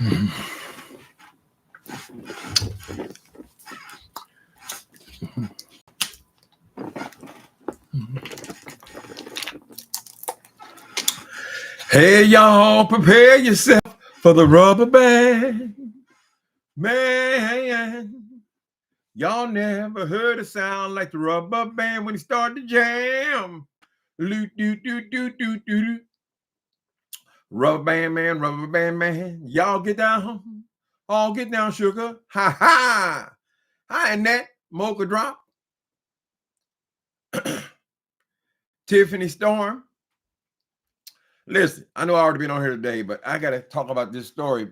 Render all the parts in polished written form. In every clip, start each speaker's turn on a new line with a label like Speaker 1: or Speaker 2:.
Speaker 1: Hey, y'all, prepare yourself for the rubber band. Man, y'all never heard a sound like the rubber band when he started to jam. Loot, doot, doot, doot, doot, doot. Rubber band man. Y'all get down. All get down, sugar. Ha ha. Hi, Annette. Mocha Drop. Tiffany Storm. Listen, I know I already been on here today, but I got to talk about this story,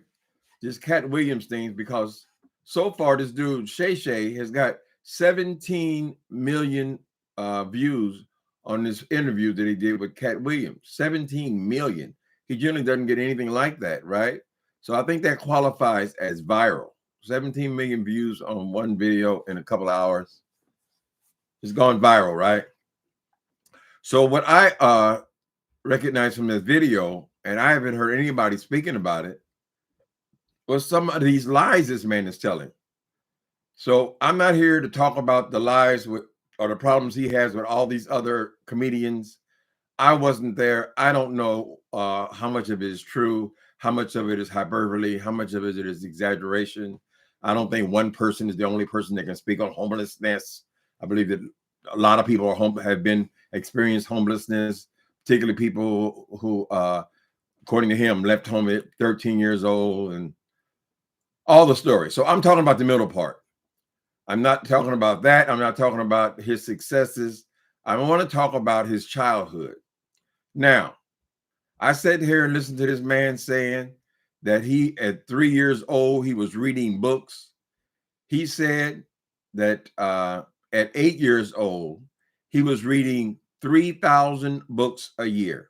Speaker 1: this KATT WILLIAMS thing, because so far this dude, Shay, has got 17 million views on this interview that he did with KATT WILLIAMS. 17 million. He generally doesn't get anything like that, right? So I think that qualifies as viral. 17 million views on one video in a couple of hours. It's gone viral, right? So what I recognized from this video, and I haven't heard anybody speaking about it, was some of these lies this man is telling. So I'm not here to talk about the lies with or the problems he has with all these other comedians. I wasn't there. I don't know how much of it is true, how much of it is hyperbole, how much of it is exaggeration. I don't think one person is the only person that can speak on homelessness. I believe that a lot of people have been experienced homelessness, particularly people who, according to him, left home at 13 years old and all the stories. So I'm talking about the middle part. I'm not talking about that. I'm not talking about his successes. I want to talk about his childhood. Now, I sat here and listened to this man saying that he, at 3 years old, he was reading books. He said that at 8 years old, he was reading 3,000 books a year.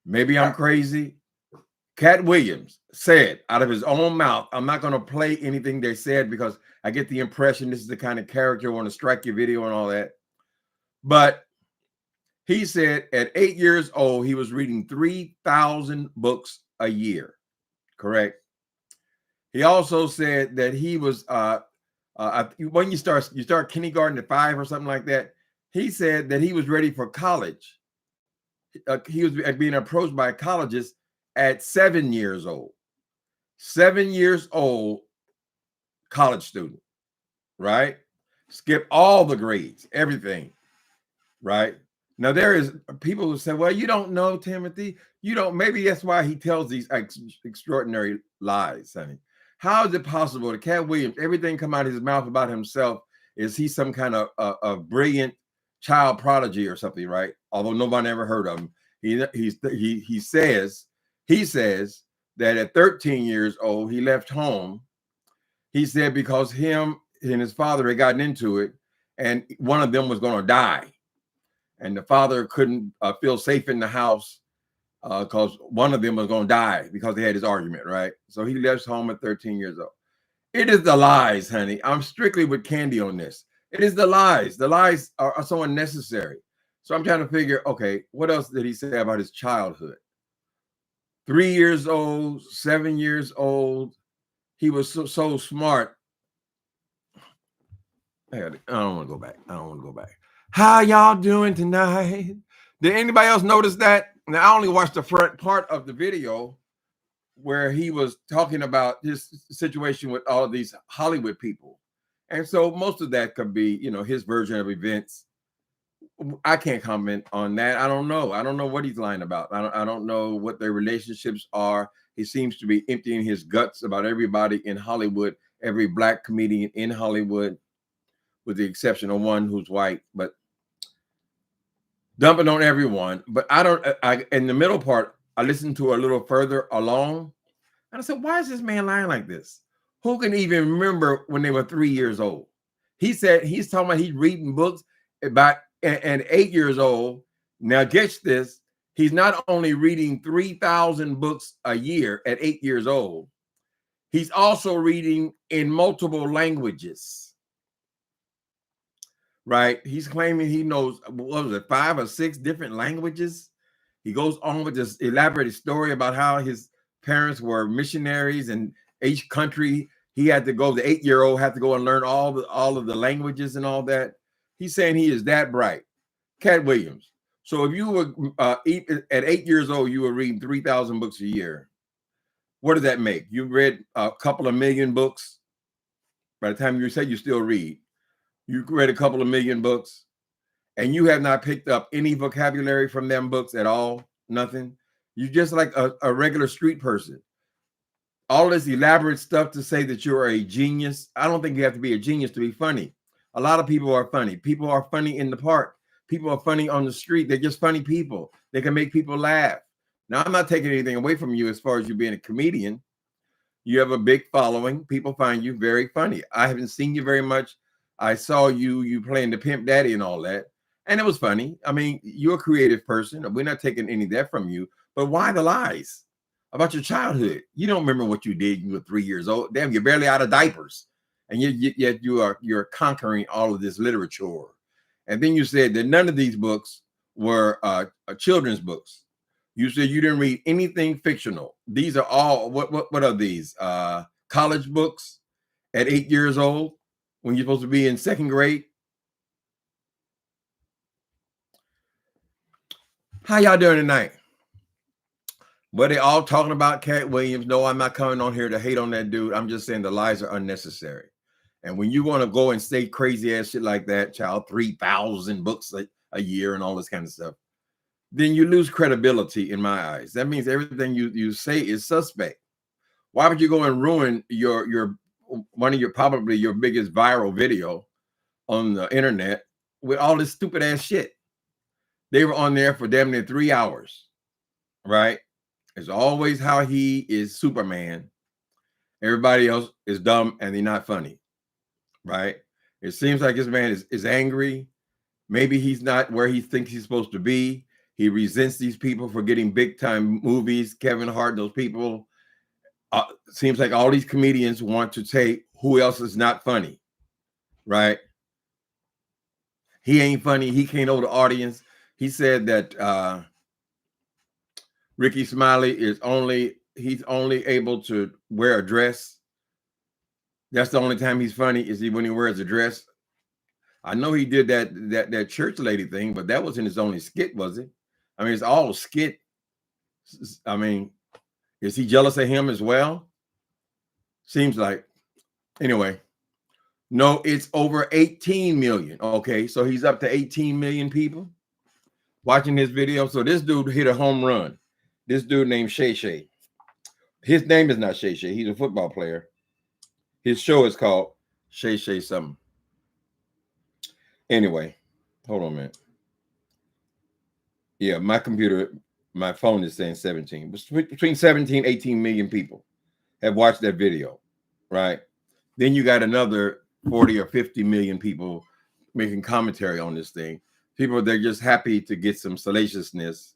Speaker 1: Maybe I'm crazy. KATT WILLIAMS said out of his own mouth, I'm not going to play anything they said because I get the impression this is the kind of character want to strike your video and all that. But he said at 8 years old, he was reading 3,000 books a year. Correct. He also said that he was, when you start kindergarten at 5 or something like that. He said that he was ready for college. He was being approached by colleges at 7 years old. 7 years old, college student, right? Skip all the grades, everything, right? Now, there is people who say, well, you don't know, Timothy. You don't. Maybe that's why he tells these extraordinary lies, honey. How is it possible that KATT WILLIAMS, everything come out of his mouth about himself, is he some kind of a brilliant child prodigy or something, right? Although nobody ever heard of him. He says that at 13 years old, he left home. He said because him and his father had gotten into it, and one of them was going to die. And the father couldn't feel safe in the house because one of them was going to die because they had this argument, right? So he left home at 13 years old. It is the lies, honey. I'm strictly with Candy on this. It is the lies. The lies are so unnecessary. So I'm trying to figure, okay, what else did he say about his childhood? 3 years old, 7 years old. He was so smart. I don't want to go back. How y'all doing tonight? Did anybody else notice that? Now, I only watched the front part of the video where he was talking about his situation with all of these Hollywood people. And so most of that could be, his version of events. I can't comment on that. I don't know. I don't know what he's lying about. I don't know what their relationships are. He seems to be emptying his guts about everybody in Hollywood, every black comedian in Hollywood, with the exception of one who's white, but dumping on everyone. But in the middle part, I listened to a little further along, and I said, why is this man lying like this? Who can even remember when they were 3 years old? He said he's talking about he's reading books about and 8 years old. Now, get this. He's not only reading 3,000 books a year at 8 years old, he's also reading in multiple languages. Right? He's claiming he knows, 5 or 6 different languages. He goes on with this elaborate story about how his parents were missionaries, and each country he had to go. The 8-year-old had to go and learn all of the languages and all that. He's saying he is that bright. KATT WILLIAMs. So if you were at 8 years old, you were reading 3,000 books a year. What does that make? You read a couple of million books. By the time you say you still read, you read a couple of million books, and you have not picked up any vocabulary from them books at all. Nothing. You're just like a regular street person. All this elaborate stuff to say that you're a genius. I don't think you have to be a genius to be funny. A lot of people are funny. People are funny in the park. People are funny on the street. They're just funny people. They can make people laugh. Now, I'm not taking anything away from you as far as you being a comedian. You have a big following. People find you very funny. I haven't seen you very much. I saw you playing the Pimp Daddy and all that, and it was funny. I mean, you're a creative person. We're not taking any of that from you. But why the lies about your childhood? You don't remember what you did. You were 3 years old. Damn, you're barely out of diapers, and yet you're conquering all of this literature. And then you said that none of these books were children's books. You said you didn't read anything fictional. These are all what are these? College books at 8 years old when you're supposed to be in 2nd grade. How y'all doing tonight? But they all talking about KATT WILLIAMs. No, I'm not coming on here to hate on that dude. I'm just saying the lies are unnecessary. And when you want to go and say crazy ass shit like that, child, 3,000 books a year and all this kind of stuff, then you lose credibility in my eyes. That means everything you say is suspect. Why would you go and ruin your one of your probably your biggest viral video on the internet with all this stupid ass shit? They were on there for damn near 3 hours, right? It's always how he is Superman. Everybody else is dumb and they're not funny, right? It seems like this man is angry. Maybe he's not where he thinks he's supposed to be. He resents these people for getting big time movies. Kevin Hart, those people. Seems like all these comedians want to say who else is not funny, right? He ain't funny. He can't hold the audience. He said that Ricky Smiley he's only able to wear a dress. That's the only time he's funny is when he wears a dress. I know he did that church lady thing, but that wasn't his only skit, was it? I mean, it's all skit. I mean, is he jealous of him as well? Seems like. Anyway, no, it's over 18 million. Okay, so he's up to 18 million people watching his video. So this dude hit a home run. This dude named Shay Shay. His name is not Shay Shay. He's a football player. His show is called Shay Shay something. Anyway, hold on a minute. Yeah, my phone is saying 17. Between 17, 18 million people have watched that video, right? Then you got another 40 or 50 million people making commentary on this thing. People, they're just happy to get some salaciousness,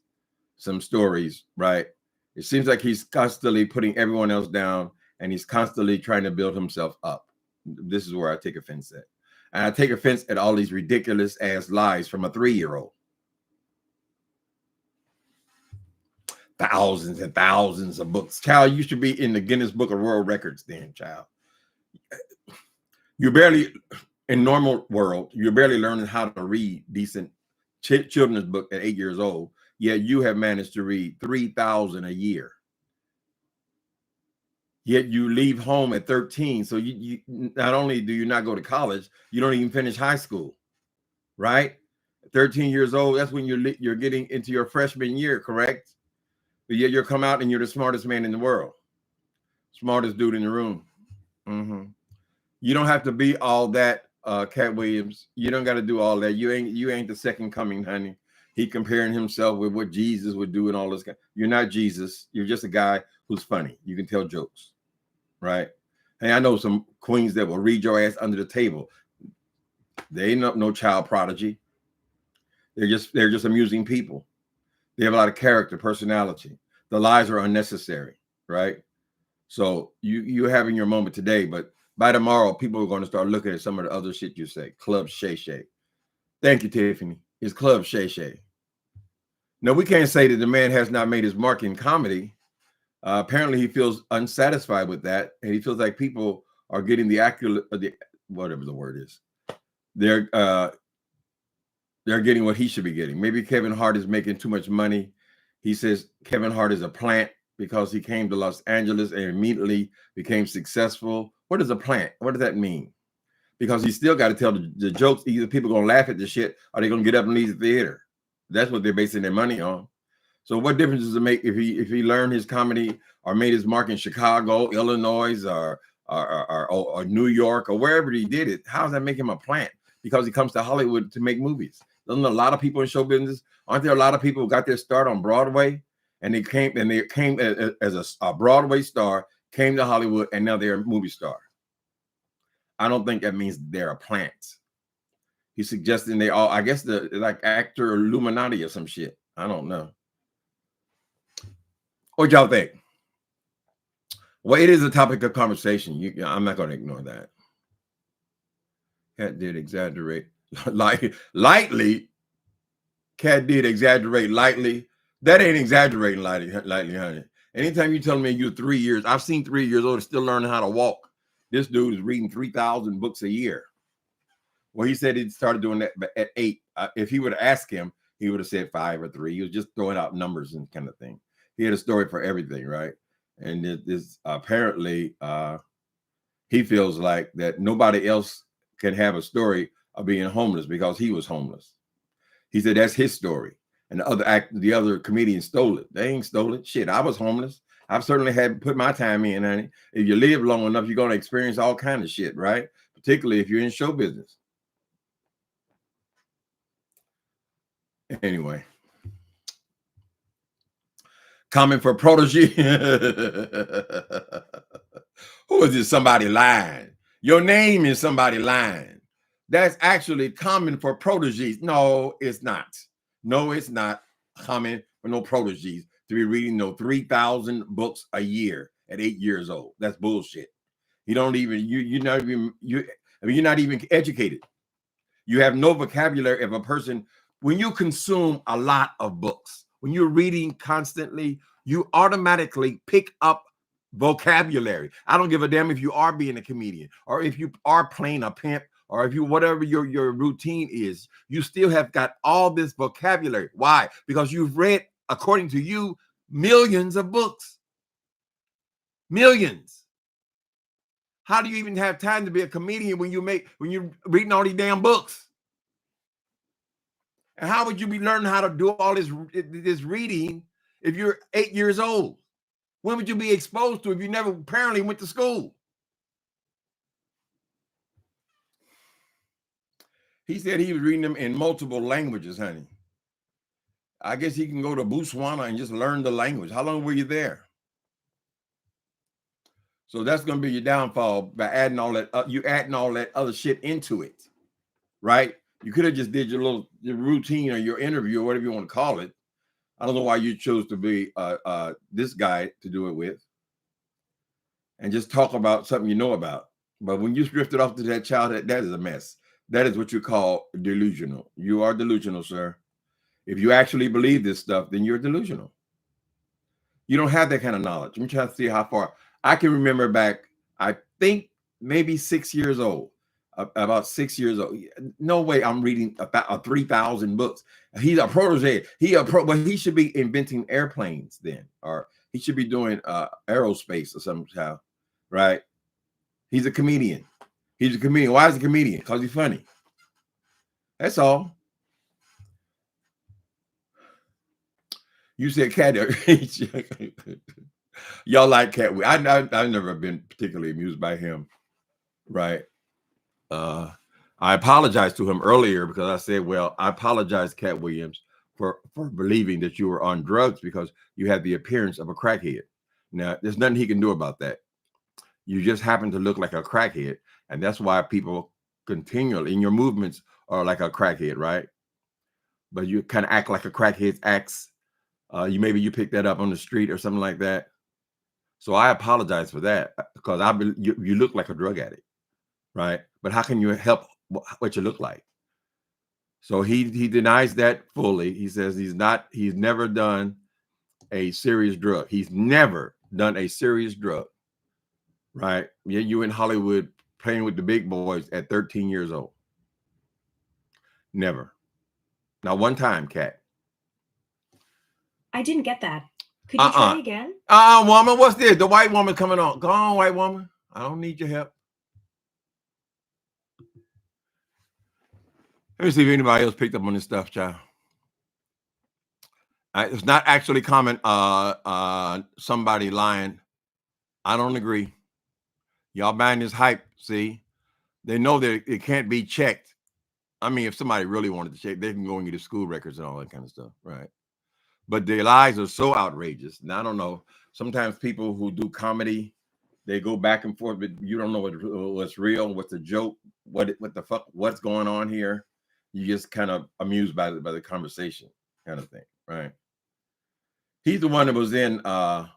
Speaker 1: some stories, right? It seems like he's constantly putting everyone else down and he's constantly trying to build himself up. This is where I take offense at. And I take offense at all these ridiculous ass lies from a 3-year-old. Thousands and thousands of books. Child, you should be in the Guinness Book of World Records then, child. You're barely, in normal world, you're barely learning how to read decent children's book at 8 years old. Yet you have managed to read 3,000 a year. Yet you leave home at 13. So you not only do you not go to college, you don't even finish high school, right? 13 years old, that's when you're getting into your freshman year, correct? But yet you're come out and you're the smartest man in the world. Smartest dude in the room. You don't have to be all that, KATT WILLIAMs. You don't got to do all that. You ain't the second coming, honey. He comparing himself with what Jesus would do and all this. You're not Jesus. You're just a guy who's funny. You can tell jokes, right? Hey, I know some queens that will read your ass under the table. They ain't no child prodigy. They're just amusing people. They have a lot of character, personality. The lies are unnecessary, right? So you're having your moment today, but by tomorrow, people are going to start looking at some of the other shit you say. Club Shay Shay. Thank you, Tiffany. It's Club Shay Shay. No, we can't say that the man has not made his mark in comedy. Apparently, he feels unsatisfied with that, and he feels like people are getting the accurate, whatever the word is. They're getting what he should be getting. Maybe Kevin Hart is making too much money. He says Kevin Hart is a plant because he came to Los Angeles and immediately became successful. What is a plant? What does that mean? Because he still got to tell the jokes. Either people going to laugh at the shit or they're going to get up and leave the theater. That's what they're basing their money on. So what difference does it make if he learned his comedy or made his mark in Chicago, Illinois, or New York, or wherever he did it? How does that make him a plant? Because he comes to Hollywood to make movies. Doesn't a lot of people in show business? Aren't there a lot of people who got their start on Broadway and they came as a Broadway star, came to Hollywood, and now they're a movie star? I don't think that means they're a plant. He's suggesting they all, I guess, the like actor Illuminati or some shit. I don't know. What y'all think? Well, it is a topic of conversation. I'm not going to ignore that. Cat did exaggerate lightly. Cat did exaggerate lightly. That ain't exaggerating lightly, honey. Anytime you tell me you're 3 years, I've seen 3 years old still learning how to walk. This dude is reading 3,000 books a year. Well, he said he started doing that at 8. If he would have asked him, he would have said 5 or 3. He was just throwing out numbers and kind of thing. He had a story for everything, right? And this apparently he feels like that nobody else can have a story of being homeless because he was homeless. He said that's his story. And the other comedians stole it. They ain't stole it. Shit, I was homeless. I've certainly had put my time in, honey. If you live long enough, you're going to experience all kind of shit, right? Particularly if you're in show business. Anyway. Comment for protege. Who is this? Somebody lying. Your name is somebody lying. That's actually common for proteges. No, it's not. No, it's not common for no proteges to be reading no 3,000 books a year at 8 years old. That's bullshit. You're not even educated. You have no vocabulary of a person. When you consume a lot of books, when you're reading constantly, you automatically pick up vocabulary. I don't give a damn if you are being a comedian or if you are playing a pimp or if you, whatever your routine is, you still have got all this vocabulary. Why? Because you've read, according to you, millions of books. Millions. How do you even have time to be a comedian when you're reading all these damn books? And how would you be learning how to do all this reading if you're 8 years old? When would you be exposed to if you never apparently went to school? He said he was reading them in multiple languages, honey. I guess he can go to Botswana and just learn the language. How long were you there? So that's going to be your downfall by adding all that. Adding all that other shit into it, right? You could have just did your routine or your interview or whatever you want to call it. I don't know why you chose to be this guy to do it with, and just talk about something you know about. But when you drifted off to that childhood, that is a mess. That is what you call delusional. You are delusional, sir. If you actually believe this stuff, then you're delusional. You don't have that kind of knowledge. I'm trying to see how far. I can remember back, I think maybe 6 years old, about 6 years old. No way I'm reading about 3,000 books. He's a protege. But he should be inventing airplanes then, or he should be doing aerospace or somehow, right? He's a comedian. He's a comedian. Why is he a comedian? Because he's funny. That's all. You said Cat. Y'all like Cat. I've never been particularly amused by him, right? I apologized to him earlier because I said, well, I apologize, Cat Williams, for believing that you were on drugs because you had the appearance of a crackhead. Now, there's nothing he can do about that. You just happen to look like a crackhead, and that's why people continually in your movements are like a crackhead, right? But you kind of act like a crackhead acts. You picked that up on the street or something like that. So I apologize for that because you look like a drug addict, right? But how can you help what you look like? So he denies that fully. He says he's never done a serious drug. He's never done a serious drug, right? Yeah, you in Hollywood playing with the big boys at 13 years old. Never. Not one time, Kat.
Speaker 2: I didn't get that. Could you try again?
Speaker 1: Woman, what's this? The white woman coming on. Go on, white woman. I don't need your help. Let me see if anybody else picked up on this stuff, child. It's not actually comment somebody lying. I don't agree. Y'all buying this hype, see? They know that it can't be checked. I mean, if somebody really wanted to check, they can go and get the school records and all that kind of stuff, right? But their lies are so outrageous. Now, I don't know. Sometimes people who do comedy, they go back and forth, but you don't know what's real, what's a joke, what the fuck, what's going on here. You just kind of amused by the conversation kind of thing, right? He's the one that was in what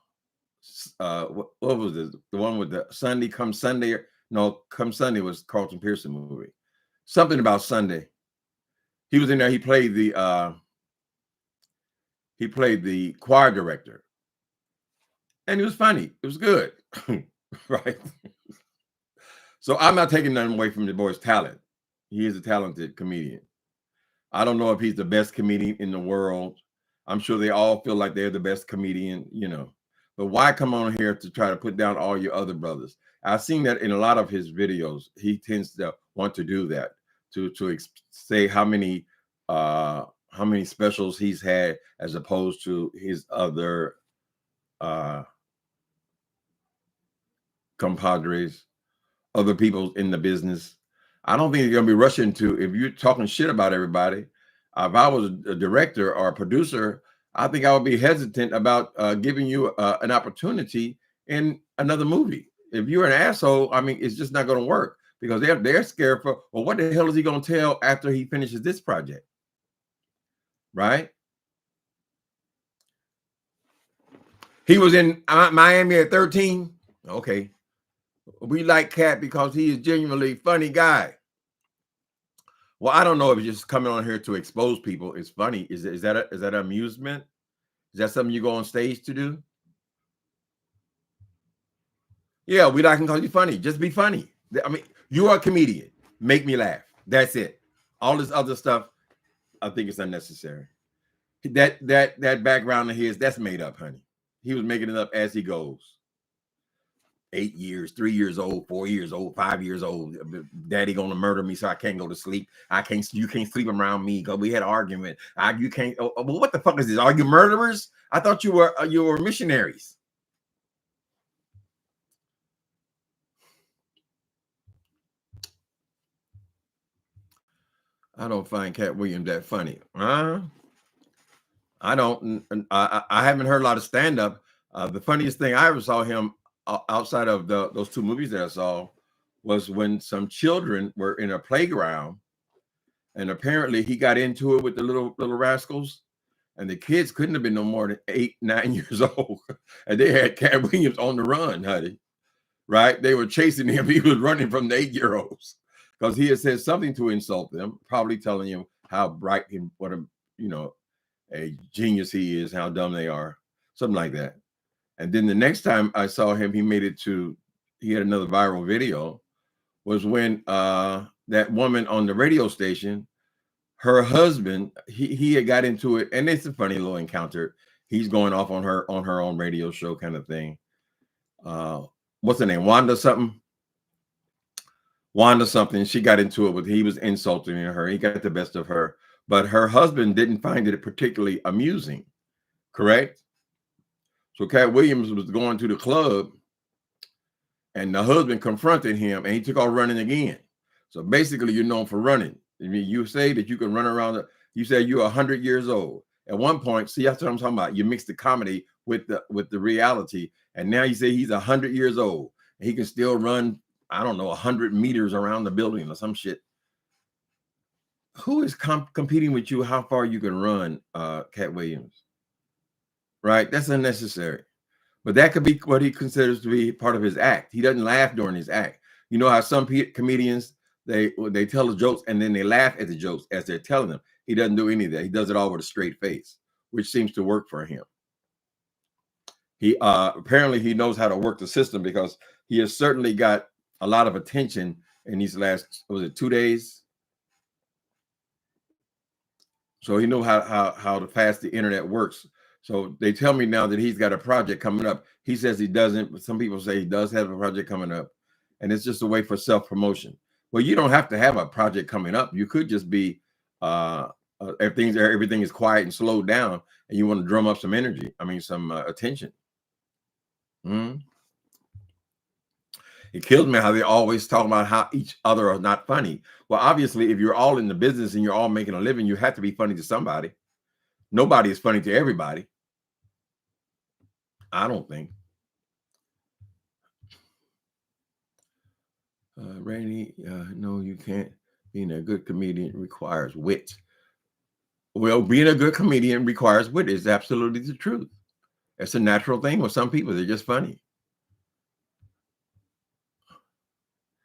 Speaker 1: was this? The one with the Sunday Come Sunday? No, Come Sunday was Carlton Pearson movie. Something about Sunday. He was in there. He played the choir director, and it was funny. It was good, right? So I'm not taking nothing away from the boy's talent. He is a talented comedian. I don't know if he's the best comedian in the world. I'm sure they all feel like they're the best comedian, you know. But why come on here to try to put down all your other brothers? I've seen that in a lot of his videos. He tends to want to do that, to say how many specials he's had as opposed to his other compadres, other people in the business. I don't think you're gonna be rushing to, if you're talking shit about everybody. If I was a director or a producer, I think I would be hesitant about giving you an opportunity in another movie. If you're an asshole, I mean, it's just not going to work because they're scared for, well, what the hell is he going to tell after he finishes this project? Right? He was in Miami at 13. Okay. We like KATT because he is genuinely funny guy. Well, I don't know if he's just coming on here to expose people. It's funny. Is that an amusement? Is that something you go on stage to do? Yeah, we like him because he's funny. Just be funny. I mean, you are a comedian. Make me laugh. That's it. All this other stuff, I think it's unnecessary. That background of his, that's made up, honey. He was making it up as he goes. 8 years, 3 years old, 4 years old, 5 years old. Daddy gonna murder me, so I can't go to sleep. You can't sleep around me because we had an argument. You can't. Well, what the fuck is this? Are you murderers? I thought you were missionaries. I don't find KATT Williams that funny. I don't. I haven't heard a lot of stand up. The funniest thing I ever saw him outside of those two movies that I saw was when some children were in a playground, and apparently he got into it with the little rascals, and the kids couldn't have been no more than 8, 9 years old, and they had KATT Williams on the run, honey. Right? They were chasing him. He was running from the 8-year-olds because he had said something to insult them, probably telling him how bright and what a genius he is, how dumb they are, something like that. And then the next time I saw him, he had another viral video, was when that woman on the radio station, her husband, he had got into it, and it's a funny little encounter. He's going off on her own radio show kind of thing. What's her name? Wanda something. She got into it he was insulting her. He got the best of her, but her husband didn't find it particularly amusing. Correct? So KATT Williams was going to the club, and the husband confronted him, and he took off running again. So basically, you're known for running. I mean, you say that you can run around. You say you're 100 years old. At one point, see, that's what I'm talking about. You mix the comedy with the reality, and now you say he's 100 years old, and he can still run, I don't know, 100 meters around the building or some shit. Who is competing with you? How far you can run, KATT Williams? Right? That's unnecessary. But that could be what he considers to be part of his act. He doesn't laugh during his act. You know how some comedians, they tell the jokes and then they laugh at the jokes as they're telling them. He doesn't do any of that. He does it all with a straight face, which seems to work for him. He apparently he knows how to work the system because he has certainly got a lot of attention in these last, was it 2 days? So he knew how fast the internet works. So they tell me now that he's got a project coming up. He says he doesn't, but some people say he does have a project coming up, and it's just a way for self-promotion. Well, you don't have to have a project coming up. You could just be everything is quiet and slowed down, and you want to drum up some energy. I mean, some attention. It kills me how they always talk about how each other are not funny. Well, obviously, if you're all in the business and you're all making a living, you have to be funny to somebody. Nobody is funny to everybody. I don't think. Rainy, no, you can't. Being a good comedian requires wit. Well, being a good comedian requires wit is absolutely the truth. It's a natural thing with some people. They're just funny.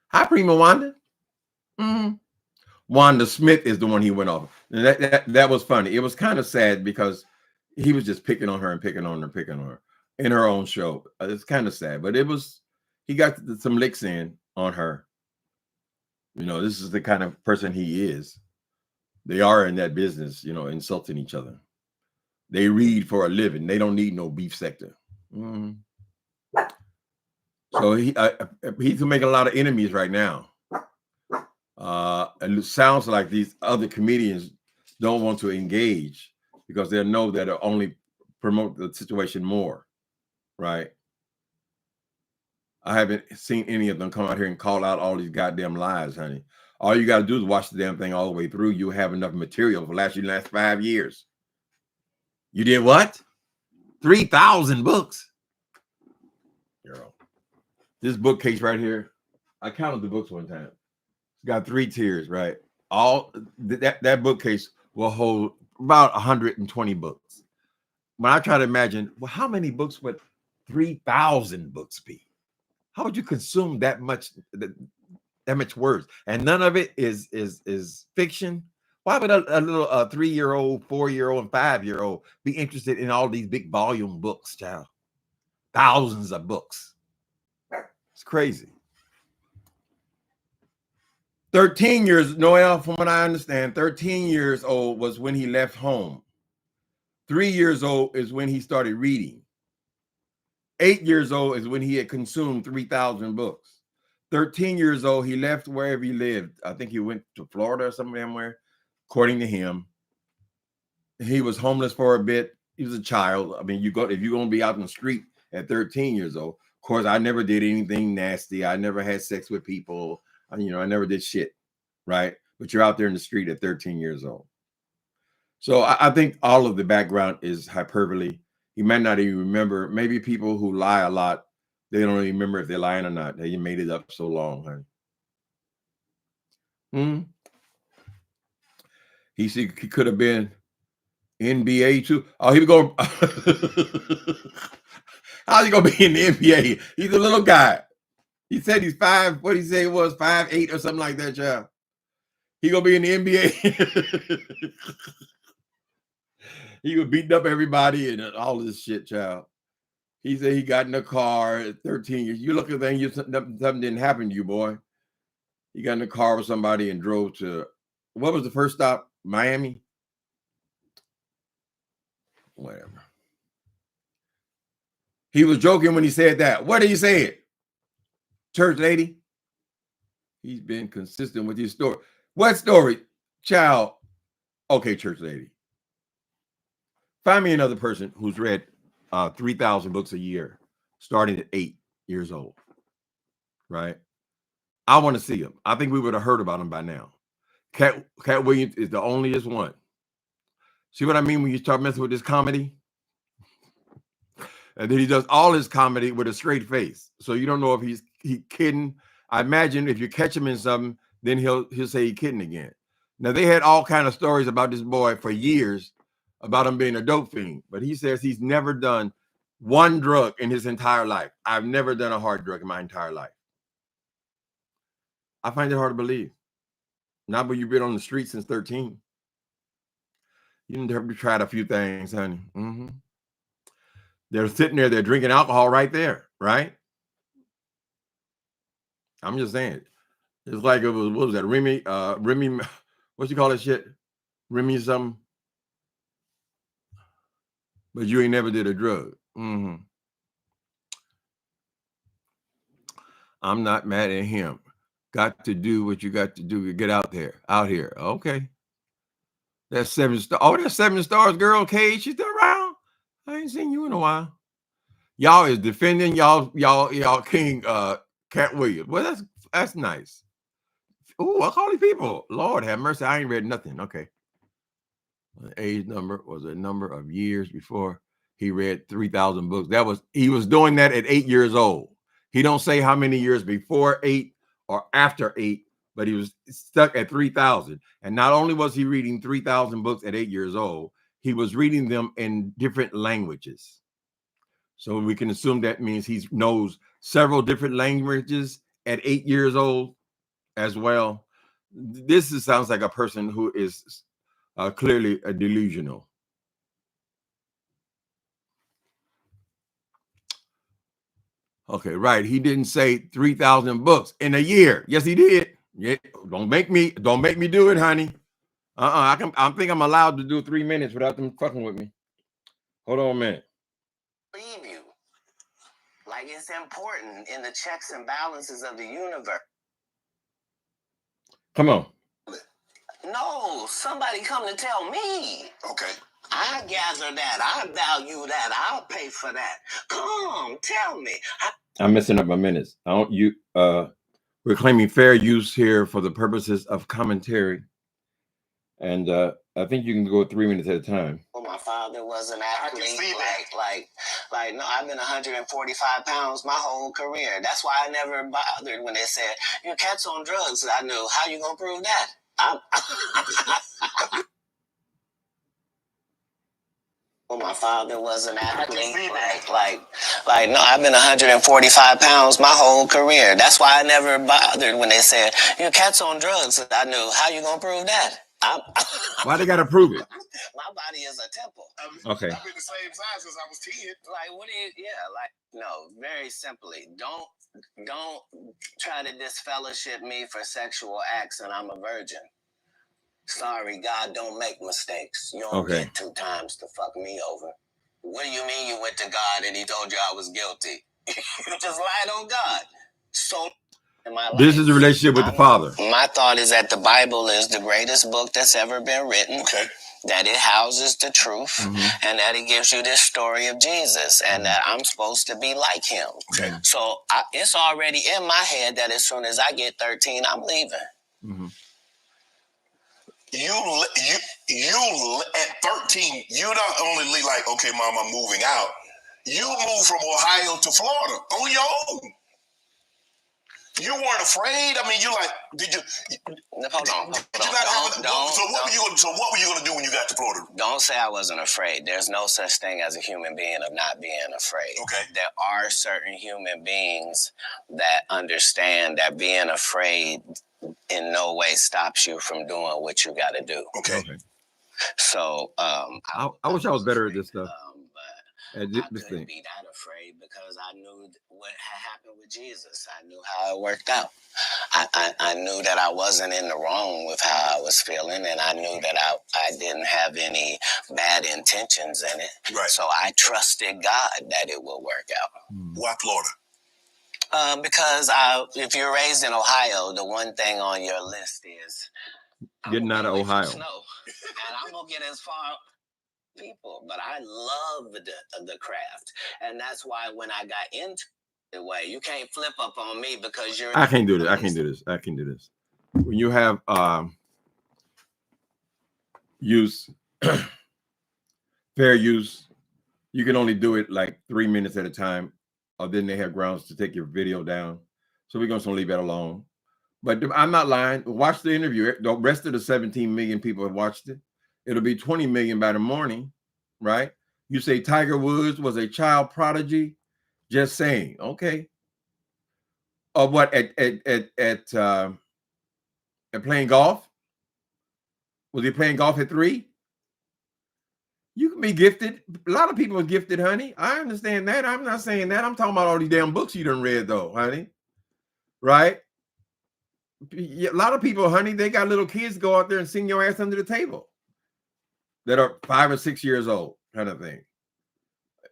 Speaker 1: Hi, Prima Wanda. Wanda Smith is the one he went off. And that was funny. It was kind of sad because he was just picking on her and picking on her in her own show. It's kind of sad, but he got some licks in on her. You know, this is the kind of person he is. They are in that business, you know, insulting each other. They read for a living. They don't need no beef sector. So he's making a lot of enemies right now. And it sounds like these other comedians don't want to engage because they know that it'll only promote the situation more, right? I haven't seen any of them come out here and call out all these goddamn lies, honey. All you got to do is watch the damn thing all the way through. You have enough material for last 5 years. You did what? 3,000 books. Girl. This bookcase right here, I counted the books one time. It's got 3 tiers, right? All that bookcase will hold about 120 books. When I try to imagine, well, how many books would 3,000 books be? How would you consume that much words? And none of it is fiction. Why would a little 3-year-old, 4-year-old, and 5-year-old be interested in all these big volume books, child? Thousands of books. It's crazy. 13 years, Noel, from what I understand, 13 years old was when he left home. 3 years old is when he started reading. 8 years old is when he had consumed 3,000 books. 13 years old, he left wherever he lived. I think he went to Florida or somewhere, according to him. He was homeless for a bit. He was a child. I mean, if you're going to be out in the street at 13 years old, of course, I never did anything nasty. I never had sex with people. I never did shit, right? But you're out there in the street at 13 years old. So I think all of the background is hyperbole. He might not even remember. Maybe people who lie a lot, they don't even remember if they're lying or not. They made it up so long, honey. He could have been NBA too. Oh, he would go. How's he gonna be in the NBA? He's a little guy. He said he's 5. What did he say it was 5'8" or something like that, child. He gonna be in the NBA. He was beating up everybody and all this shit, child. He said he got in a car at 13 years. You look at things, something didn't happen to you, boy. He got in a car with somebody and drove to, what was the first stop? Miami? Whatever. He was joking when he said that. What did he say it? Church lady? He's been consistent with his story. What story? Child. Okay, church lady. Find me another person who's read 3,000 books a year, starting at 8 years old. Right? I want to see him. I think we would have heard about him by now. KATT Williams is the onlyest one. See what I mean when you start messing with this comedy? And then he does all his comedy with a straight face. So you don't know if he's kidding. I imagine if you catch him in something, then he'll say he's kidding again. Now, they had all kind of stories about this boy for years about him being a dope fiend. But he says he's never done one drug in his entire life. I've never done a hard drug in my entire life. I find it hard to believe. Not when you've been on the street since 13. You didn't have to try a few things, honey. They're sitting there, they're drinking alcohol right there, right? I'm just saying. It's like it was, what was that? Remy, what you call that shit? Remy something? But you ain't never did a drug. Mm-hmm. I'm not mad at him. Got to do what you got to do to get out there, out here. Okay. That's 7 stars. Oh, that's 7 stars, girl. Cage, you still around? I ain't seen you in a while. Y'all is defending y'all King KATT Williams. Well, that's nice. Ooh, I call these people. Lord have mercy. I ain't read nothing. Okay. The age number was a number of years before he read 3,000 books. He was doing that at 8 years old. He don't say how many years before 8 or after 8, but he was stuck at 3,000. And not only was he reading 3,000 books at 8 years old, he was reading them in different languages. So we can assume that means he knows several different languages at 8 years old as well. Sounds like a person who is clearly a delusional. Okay, right. He didn't say 3,000 books in a year. Yes, he did. Yeah, don't make me do it, honey. I think I'm allowed to do 3 minutes without them fucking with me. Hold on a minute.
Speaker 3: Leave you. Like it's important in the checks and balances of the universe.
Speaker 1: Come on.
Speaker 3: No, somebody come to tell me. Okay. I gather that. I value that. I'll pay for that. Come, tell me.
Speaker 1: I'm messing up my minutes. We're claiming fair use here for the purposes of commentary. And I think you can go 3 minutes at a time.
Speaker 3: Well, my father was an athlete. Like, no, I've been 145 pounds my whole career. That's why I never bothered when they said, your cat's on drugs. I knew, how you gonna prove that? Well, my father was an athlete. Like, no, I've been 145 pounds my whole career. That's why I never bothered when they said, your cat's on drugs. I knew, how you gonna prove that?
Speaker 1: Why they gotta prove it?
Speaker 3: My body is a temple.
Speaker 1: Okay.
Speaker 3: I've been the same size since I was 10. Like, what do you, no, very simply, don't try to disfellowship me for sexual acts and I'm a virgin. Sorry, God don't make mistakes. You don't get 2 times to fuck me over. What do you mean you went to God and he told you I was guilty? You just lied on God. So
Speaker 1: this is the relationship with the Father.
Speaker 3: My thought is that the Bible is the greatest book that's ever been written. Okay. That it houses the truth, and that it gives you this story of Jesus, and that I'm supposed to be like him. Okay. So it's already in my head that as soon as I get 13, I'm leaving. You at 13, you not only like, okay, Mom, I'm moving out. You moved from Ohio to Florida on your own. You weren't afraid. I mean, you like, did you? Hold on. So what were you gonna do when you got to Florida? Don't say I wasn't afraid. There's no such thing as a human being of not being afraid. Okay. There are certain human beings that understand that being afraid in no way stops you from doing what you got to do. Okay. So
Speaker 1: I wish I was better at this stuff.
Speaker 3: I couldn't be that afraid because I knew what had happened with Jesus. I knew how it worked out. I knew that I wasn't in the wrong with how I was feeling, and I knew that I didn't have any bad intentions in it. Right. So I trusted God that it will work out. Why Florida? Because if you're raised in Ohio, the one thing on your list is
Speaker 1: getting out of Ohio.
Speaker 3: Snow, and I'm gonna get as far people, but I love the craft, and that's why when I got into the way, you can't flip up on me because you're.
Speaker 1: I can't do this. I can do this. When you have use fair use, you can only do it like 3 minutes at a time, or then they have grounds to take your video down. So we're gonna leave that alone. But I'm not lying. Watch the interview. The rest of the 17 million people have watched it. It'll be 20 million by the morning, right? You say Tiger Woods was a child prodigy. Just saying, okay. Or what at playing golf? Was he playing golf at 3? You can be gifted. A lot of people are gifted, honey. I understand that. I'm not saying that. I'm talking about all these damn books you done read, though, honey. Right? A lot of people, honey, they got little kids go out there and sing your ass under the table that are 5 or 6 years old, kind of thing.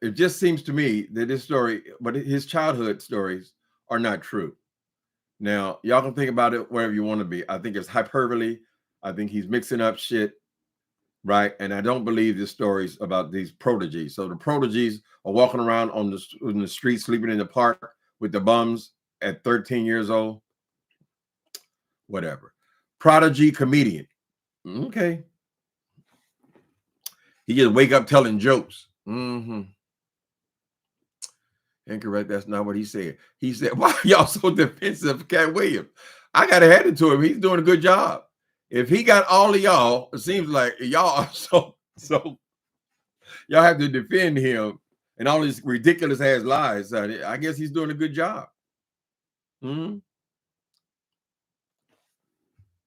Speaker 1: It just seems to me that this story, but his childhood stories are not true. Now, y'all can think about it wherever you want to be. I think it's hyperbole. I think he's mixing up shit, right? And I don't believe this story's about these prodigies. So the prodigies are walking around on the street, sleeping in the park with the bums at 13 years old. Whatever. Prodigy comedian. Okay. He just wake up telling jokes. Incorrect. That's not what he said. He said, why are y'all so defensive of KATT Williams? I got to hand it to him. He's doing a good job. If he got all of y'all, it seems like y'all are so y'all have to defend him and all these ridiculous ass lies. I guess he's doing a good job.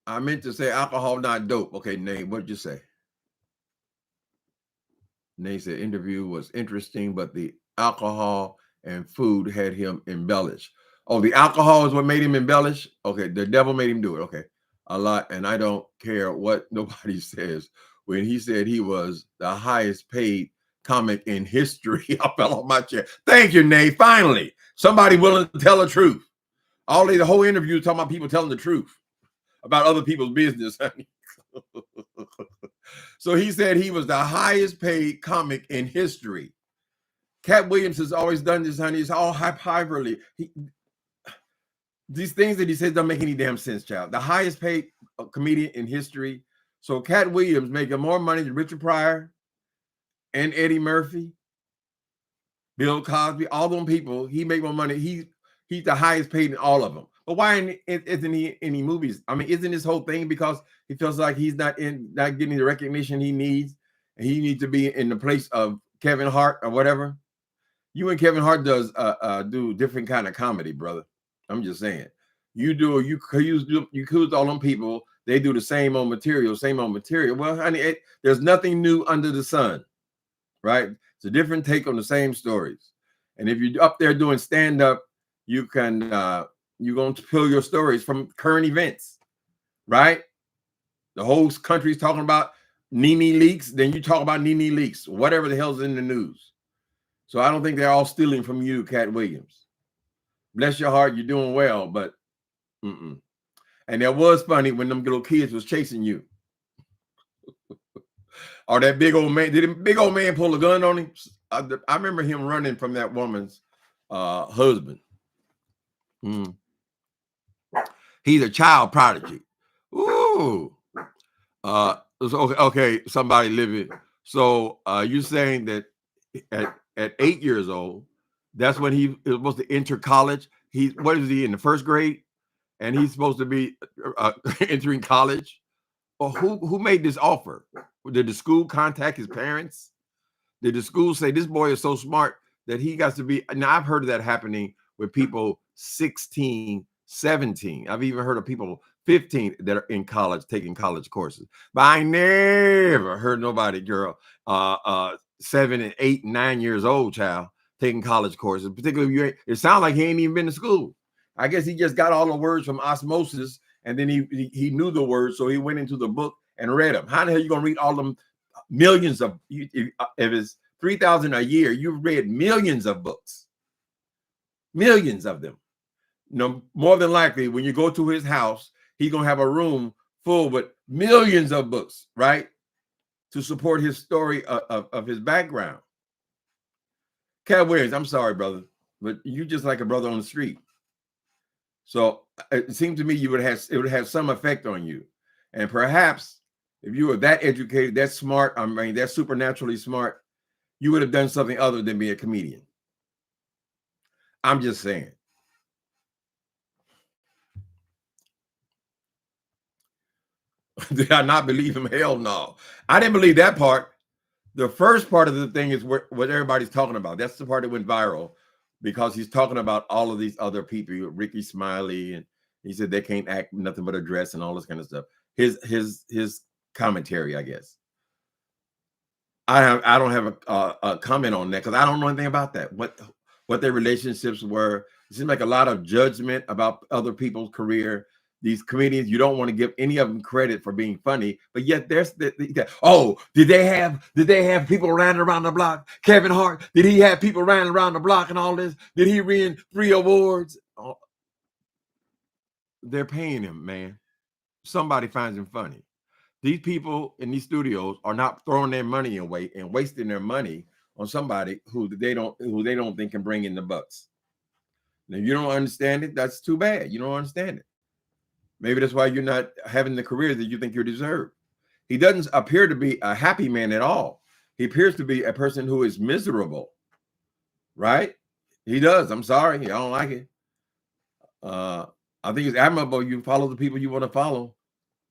Speaker 1: I meant to say alcohol, not dope. Okay, Nate, what'd you say? Nate said interview was interesting, but the alcohol and food had him embellish. Oh, the alcohol is what made him embellish? Okay, the devil made him do it. Okay, a lot. And I don't care what nobody says. When he said he was the highest paid comic in history, I fell off my chair. Thank you, Nate. Finally, somebody willing to tell the truth. The whole interview is talking about people telling the truth about other people's business, honey. So he said he was the highest paid comic in history. KATT Williams has always done this, honey. It's all hyperbole. These things that he says don't make any damn sense, child. The highest paid comedian in history. So KATT Williams making more money than Richard Pryor and Eddie Murphy, Bill Cosby, all them people. He make more money. He's the highest paid in all of them. But why isn't he in any movies? I mean, isn't this whole thing because he feels like he's not getting the recognition he needs, and he needs to be in the place of Kevin Hart or whatever? You and Kevin Hart do different kind of comedy, brother. I'm just saying. You accuse all them people. They do the same old material. Well, honey, there's nothing new under the sun, right? It's a different take on the same stories. And if you're up there doing stand-up, you can you're going to fill your stories from current events, right? The whole country's talking about Nene leaks. Then you talk about Nene leaks, whatever the hell's in the news. So I don't think they're all stealing from you, KATT Williams. Bless your heart, you're doing well, but And that was funny when them little kids was chasing you. Or that big old man, did the big old man pull a gun on him? I remember him running from that woman's husband. He's a child prodigy. Ooh. Okay, somebody living. So you're saying that at 8 years old, that's when he was supposed to enter college. What is he in the first grade? And he's supposed to be entering college. Well, who made this offer? Did the school contact his parents? Did the school say this boy is so smart that he got to be? Now I've heard of that happening with people 16, 17. I've even heard of people 15 that are in college taking college courses. But I never heard nobody, girl, 7 and 8 and 9 years old, child, taking college courses. Particularly, it sounds like he ain't even been to school. I guess he just got all the words from osmosis, and then he knew the words, so he went into the book and read them. How the hell are you gonna read all them millions of? If it's 3,000 a year, you've read millions of books, millions of them. No, more than likely, when you go to his house, he's gonna have a room full with millions of books, right, to support his story of his background. KATT Williams, I'm sorry, brother, but you just like a brother on the street. So it seemed to me it would have some effect on you. And perhaps if you were that educated, that smart, I mean, that supernaturally smart, you would have done something other than be a comedian. I'm just saying. Did I not believe him? Hell no. I didn't believe that part. The first part of the thing is what everybody's talking about. That's the part that went viral because he's talking about all of these other people, Ricky Smiley, and he said they can't act nothing but a dress and all this kind of stuff. His commentary, I guess. I don't have a comment on that because I don't know anything about that. What their relationships were. It seems like a lot of judgment about other people's career. These comedians, you don't want to give any of them credit for being funny, but yet there's oh, did they have people running around the block? Kevin Hart, did he have people running around the block and all this? Did he win 3 awards? Oh, they're paying him, man. Somebody finds him funny. These people in these studios are not throwing their money away and wasting their money on somebody who they don't think can bring in the bucks. Now, you don't understand it. That's too bad. You don't understand it. Maybe that's why you're not having the career that you think you deserve. He doesn't appear to be a happy man at all. He appears to be a person who is miserable, right? He does. I'm sorry. I don't like it. I think it's admirable you follow the people you want to follow,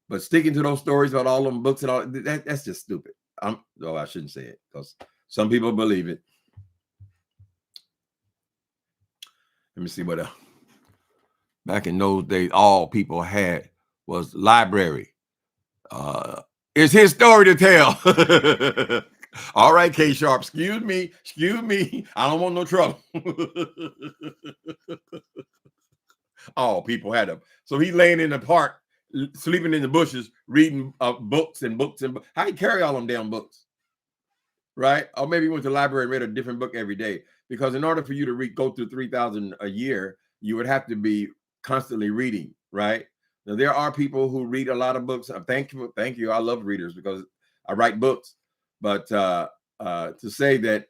Speaker 1: but sticking to those stories about all them books and all that's just stupid. I shouldn't say it because some people believe it. Let me see what else. Back in those days, all people had was library. It's his story to tell. All right, K Sharp, excuse me. I don't want no trouble. All people had them. So he laying in the park, sleeping in the bushes, reading books and books and books. How he carry all them damn books? Right? Or maybe he went to the library and read a different book every day. Because in order for you to go through 3,000 a year, you would have to be constantly reading, right? Now, there are people who read a lot of books. Thank you. I love readers because I write books. But to say that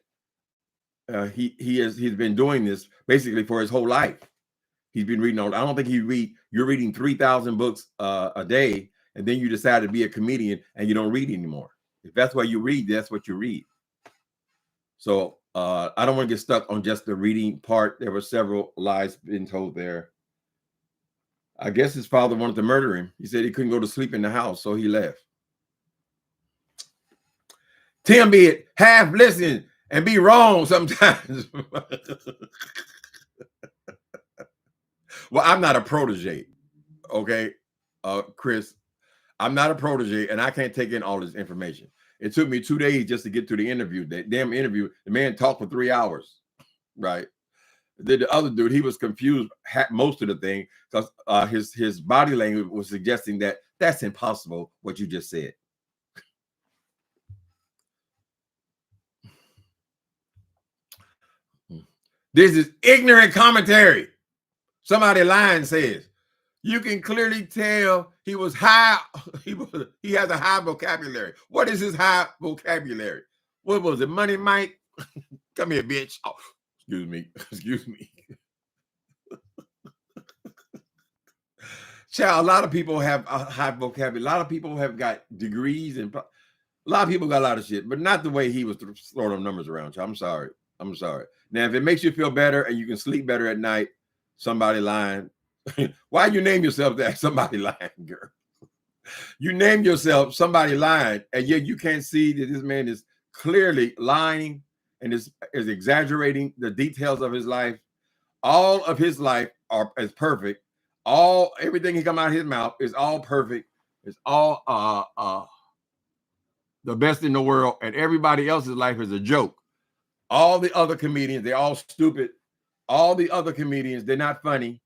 Speaker 1: he's been doing this basically for his whole life. He's been reading I don't think you're reading 3,000 books a day, and then you decide to be a comedian and you don't read anymore. If that's what you read, that's what you read. So I don't want to get stuck on just the reading part. There were several lies being told there. I guess his father wanted to murder him. He said he couldn't go to sleep in the house, so he left. Tim be it half listen and be wrong sometimes. Well, I'm not a protege, okay, Chris. I'm not a protege, and I can't take in all this information. It took me 2 days just to get to the interview. That damn interview, the man talked for 3 hours, right? Then the other dude, he was confused most of the thing because his body language was suggesting that that's impossible, what you just said. This is ignorant commentary. Somebody lying says, you can clearly tell he was high. He has a high vocabulary. What is his high vocabulary? What was it? Money Mike? Come here, bitch. Oh, excuse me. Child, a lot of people have a high vocabulary. A lot of people have got degrees and a lot of people got a lot of shit, but not the way he was throwing them numbers around. Child. I'm sorry. Now, if it makes you feel better and you can sleep better at night, somebody lying. Why you name yourself that? Somebody lying, girl. You name yourself somebody lying, and yet you can't see that this man is clearly lying and is exaggerating the details of his life. All of his life is perfect. Everything he come out of his mouth is all perfect. It's all the best in the world, and everybody else's life is a joke. All the other comedians, they're all stupid. All the other comedians, they're not funny.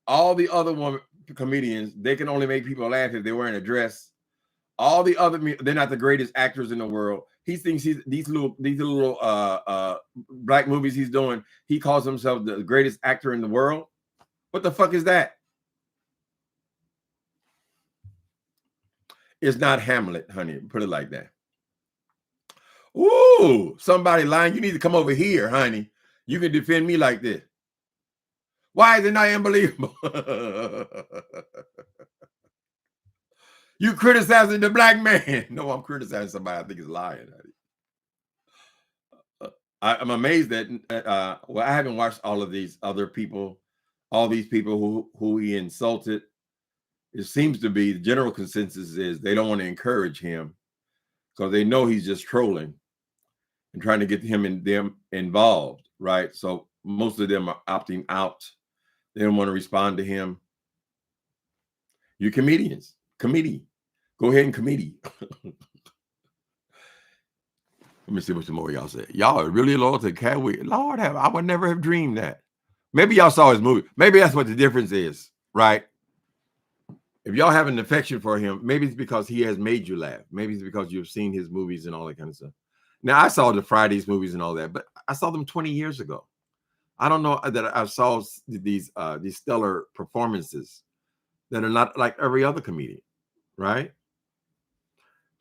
Speaker 1: All the other comedians, they can only make people laugh if they're wearing a dress. All the other, they're not the greatest actors in the world. He thinks these little black movies he's doing, he calls himself the greatest actor in the world. What the fuck is that? It's not Hamlet, honey. Put it like that. Ooh, somebody lying. You need to come over here, honey. You can defend me like this. Why is it not unbelievable? You criticizing the black man. No, I'm criticizing somebody I think is lying. I'm amazed that, I haven't watched all of these other people, all these people who he insulted. It seems to be the general consensus is they don't want to encourage him because they know he's just trolling and trying to get him and them involved, right? So most of them are opting out. They don't want to respond to him. You comedians, committee. Go ahead and committee. Let me see what some more y'all said. Y'all are really loyal to KATT Williams. Lord, I would never have dreamed that. Maybe y'all saw his movie. Maybe that's what the difference is, right? If y'all have an affection for him, maybe it's because he has made you laugh. Maybe it's because you've seen his movies and all that kind of stuff. Now, I saw the Fridays movies and all that, but I saw them 20 years ago. I don't know that I saw these stellar performances that are not like every other comedian, right?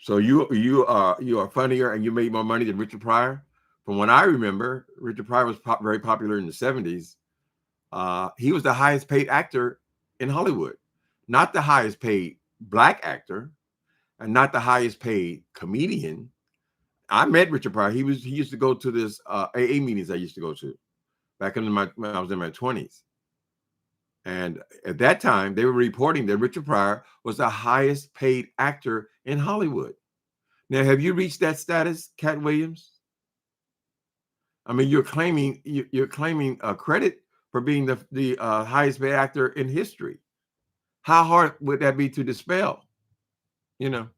Speaker 1: So you are funnier and you made more money than Richard Pryor. From what I remember, Richard Pryor was very popular in the 70s. He was the highest paid actor in Hollywood, not the highest paid black actor, and not the highest paid comedian. I met Richard Pryor. He used to go to this AA meetings I used to go to back when I was in my 20s. And at that time, they were reporting that Richard Pryor was the highest paid actor in Hollywood. Now, have you reached that status, KATT Williams? I mean, you're claiming credit for being the highest paid actor in history. How hard would that be to dispel? You know.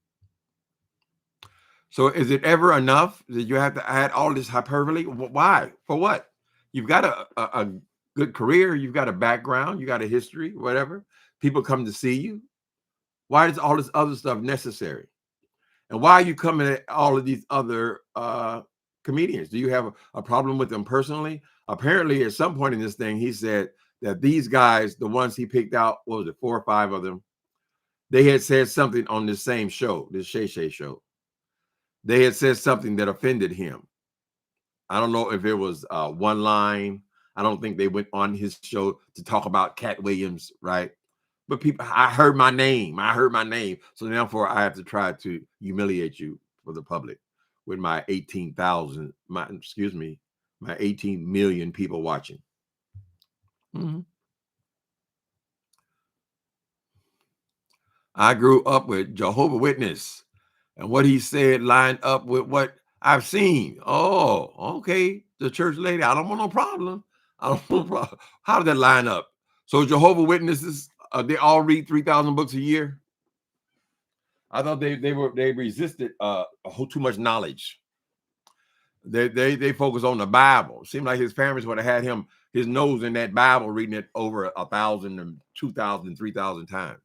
Speaker 1: So, is it ever enough that you have to add all this hyperbole? Why? For what? You've got a good career. You've got a background. You got a history. Whatever. People come to see you. Why is all this other stuff necessary? And why are you coming at all of these other comedians? Do you have a problem with them personally? Apparently, at some point in this thing, he said that these guys, the ones he picked out, what was it, 4 or 5 of them, they had said something on this same show, this Shay Shay show. They had said something that offended him. I don't know if it was one line. I don't think they went on his show to talk about KATT Williams, right? But people, I heard my name. So therefore, I have to try to humiliate you for the public with my 18 million people watching. Mm-hmm. I grew up with Jehovah's Witness, and what he said lined up with what I've seen. Oh, okay. The church lady, I don't want no problem. How did that line up? So Jehovah's Witnesses, they all read 3,000 books a year. I thought they resisted too much knowledge. They focus on the Bible. Seemed like his parents would have had his nose in that Bible, reading it over 1,000 and 2,000 and 3,000 times.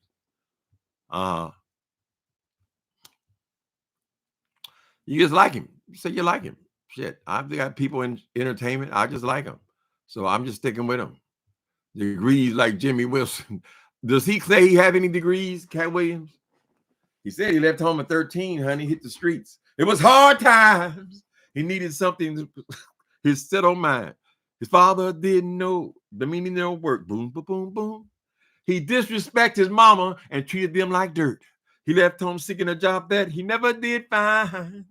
Speaker 1: You just like him. You say you like him. Shit, I've got people in entertainment. I just like him, so I'm just sticking with him. Degrees like Jimmy Wilson. Does he say he have any degrees, KATT Williams? He said he left home at 13, honey, hit the streets. It was hard times. He needed something. His settled mind. His father didn't know the meaning of work. Boom, boom, boom, boom. He disrespected his mama and treated them like dirt. He left home seeking a job that he never did find.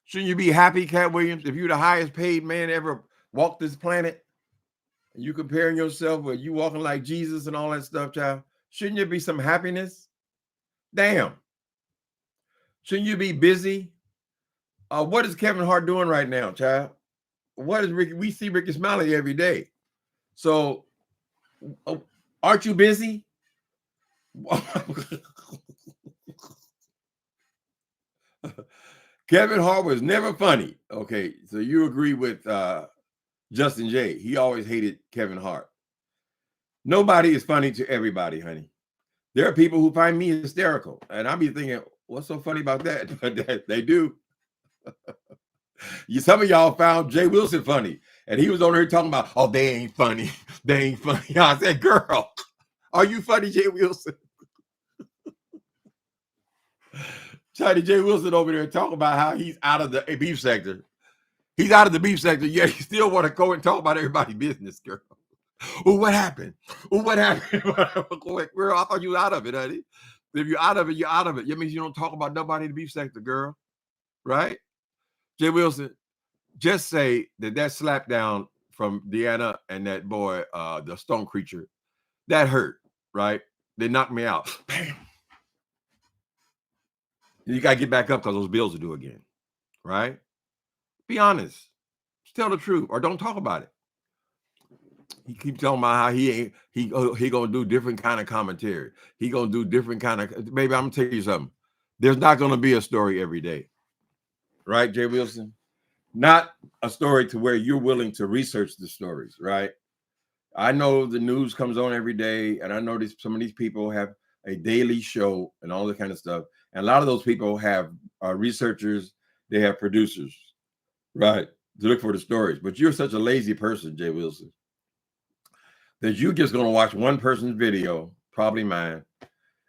Speaker 1: Shouldn't you be happy, KATT Williams, if you're the highest paid man ever walked this planet? And you comparing yourself with you walking like Jesus and all that stuff, child? Shouldn't there be some happiness? Damn. Shouldn't you be busy? What is Kevin Hart doing right now, child? What is Ricky? We see Ricky Smiley every day. So, aren't you busy? Kevin Hart was never funny. Okay, so you agree with Justin J. He always hated Kevin Hart. Nobody is funny to everybody, honey. There are people who find me hysterical, and I'll be thinking, what's so funny about that? But they do. Some of y'all found Jay Wilson funny, and he was on here talking about, oh, they ain't funny. They ain't funny. I said, girl, are you funny, Jay Wilson? Charlie Jay Wilson over there talking about how he's out of the beef sector. He's out of the beef sector, yet he still want to go and talk about everybody's business, girl. Oh, what happened? Oh, what happened? Girl, I thought you were out of it, honey. If you're out of it, you're out of it. That means you don't talk about nobody in the beef sector, girl. Right? Jay Wilson, just say that slap down from Deanna and that boy, the stone creature, that hurt, right? They knocked me out. Bam. You got to get back up because those bills are due again, right? Be honest. Just tell the truth or don't talk about it. He keeps talking about how he gonna do different kind of commentary. He gonna do different kind of. Baby, I'm gonna tell you something. There's not gonna be a story every day, right, Jay Wilson? Not a story to where you're willing to research the stories, right? I know the news comes on every day, and I know some of these people have a daily show and all that kind of stuff. And a lot of those people have researchers, they have producers, right, to look for the stories. But you're such a lazy person, Jay Wilson, that you're just going to watch one person's video, probably mine,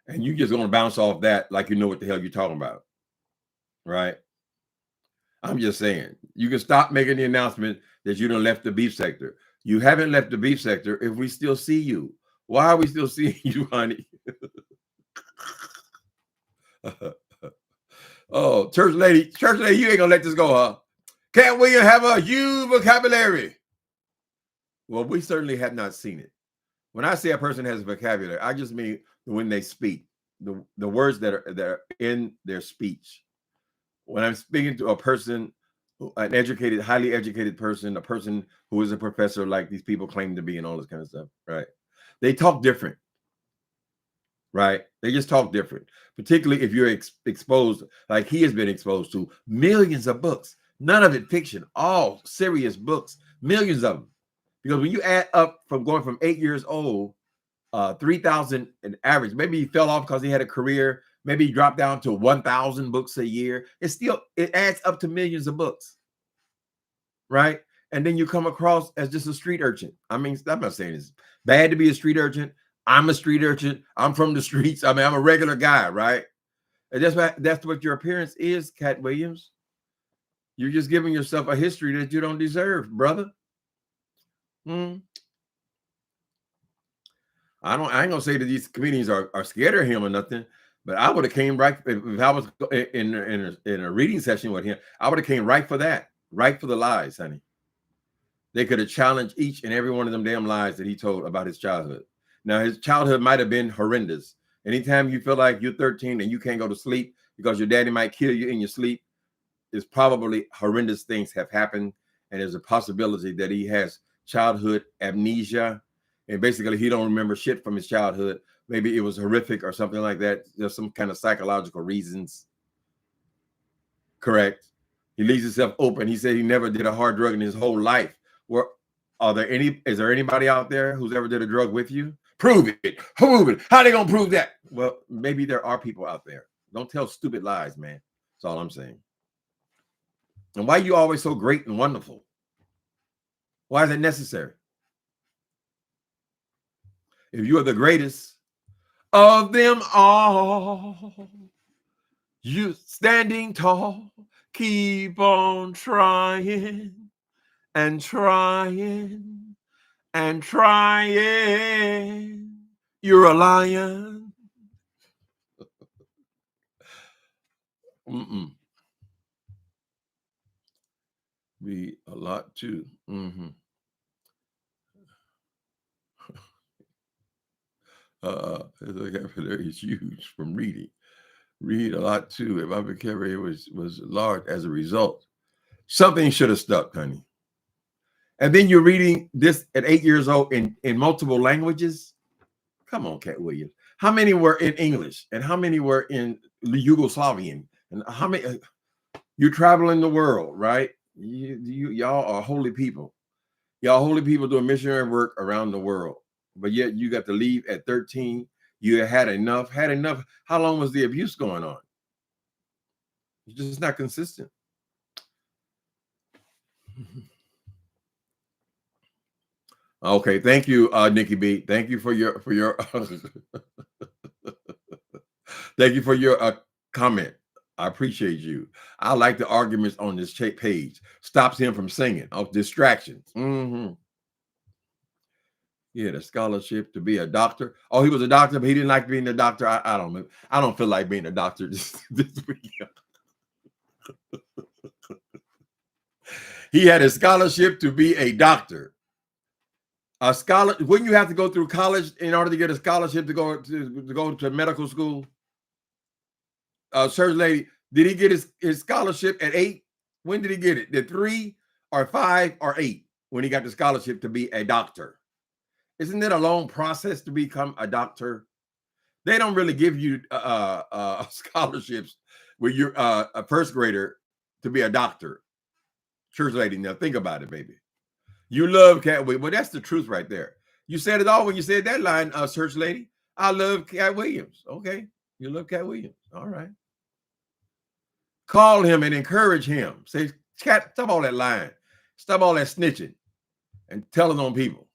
Speaker 1: and you're just going to bounce off that like you know what the hell you're talking about, right? I'm just saying, you can stop making the announcement that you done left the beef sector. You haven't left the beef sector if we still see you. Why are we still seeing you, honey? Oh, church lady, you ain't gonna let this go, huh? Can't we have a huge vocabulary? Well, we certainly have not seen it. When I say a person has a vocabulary, I just mean when they speak, the words that are in their speech. When I'm speaking to a person, an educated, highly educated person, a person who is a professor like these people claim to be and all this kind of stuff, right? They talk different, right? They just talk different, particularly if you're exposed, like he has been exposed to millions of books, none of it fiction, all serious books, millions of them. Because when you add up from going from 8 years old, 3,000 an average, maybe he fell off because he had a career. Maybe he dropped down to 1,000 books a year. It adds up to millions of books, right? And then you come across as just a street urchin. I mean, I'm not saying it's bad to be a street urchin. I'm a street urchin. I'm from the streets. I mean, I'm a regular guy, right? And that's what your appearance is, KATT Williams. You're just giving yourself a history that you don't deserve, brother. I ain't gonna say that these comedians are scared of him or nothing, but I would have came right if I was in a reading session with him. I would have came right for that, right for the lies, honey. They could have challenged each and every one of them damn lies that he told about his childhood. Now, his childhood might have been horrendous. Anytime you feel like you're 13 and you can't go to sleep because your daddy might kill you in your sleep, it's probably horrendous things have happened, and there's a possibility that he has childhood amnesia. And basically, he don't remember shit from his childhood. Maybe it was horrific or something like that. There's some kind of psychological reasons. Correct. He leaves himself open. He said he never did a hard drug in his whole life. Is there anybody out there who's ever did a drug with you? Prove it. Prove it. How they gonna prove that? Well, maybe there are people out there. Don't tell stupid lies, man. That's all I'm saying. And why are you always so great and wonderful? Why is it necessary? If you are the greatest of them all, you standing tall, keep on trying and trying and trying. You're a lion. Be a lot too. His vocabulary is huge from reading. Read a lot too. If my vocabulary was large as a result, something should have stuck, honey. And then you're reading this at 8 years old in multiple languages. Come on, KATT Williams. How many were in English and how many were in Yugoslavian? And how many? You're traveling the world, right? Y'all are holy people. Y'all holy people doing missionary work around the world. But yet you got to leave at 13. You had enough. How long was the abuse going on? It's just not consistent. Okay, thank you, Nikki B. Thank you for your thank you for your comment. I appreciate you. I like the arguments on this page. Stops him from singing. Distractions. He had a scholarship to be a doctor. Oh, he was a doctor, but he didn't like being a doctor. I don't know. I don't feel like being a doctor this week. He had a scholarship to be a doctor. A scholar, wouldn't you have to go through college in order to get a scholarship to go to medical school? Church lady, did he get his scholarship at 8? When did he get it? At 3 or 5 or 8 when he got the scholarship to be a doctor? Isn't it a long process to become a doctor? They don't really give you scholarships where you're a first grader to be a doctor. Church lady, now think about it, baby. You love Katt Williams. Well, that's the truth right there. You said it all when you said that line, church lady. I love Katt Williams. Okay, you love Katt Williams. All right. Call him and encourage him. Say, Cat, stop all that lying. Stop all that snitching and telling on people.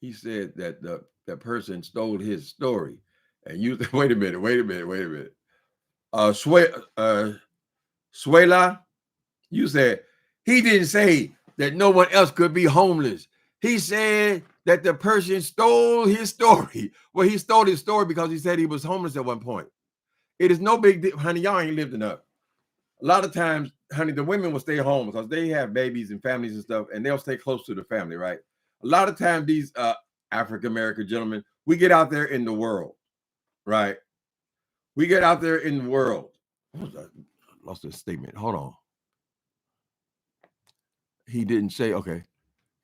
Speaker 1: He said that that person stole his story. And you wait a minute. Suela, you said he didn't say that no one else could be homeless. He said that the person stole his story. Well, he stole his story because he said he was homeless at one point. It is no big deal. Honey, y'all ain't lived enough. A lot of times, honey, the women will stay home because they have babies and families and stuff, and they'll stay close to the family, right? A lot of times, these African-American gentlemen, we get out there in the world, right? We get out there in the world. What was that? I lost a statement. Hold on. He didn't say, okay.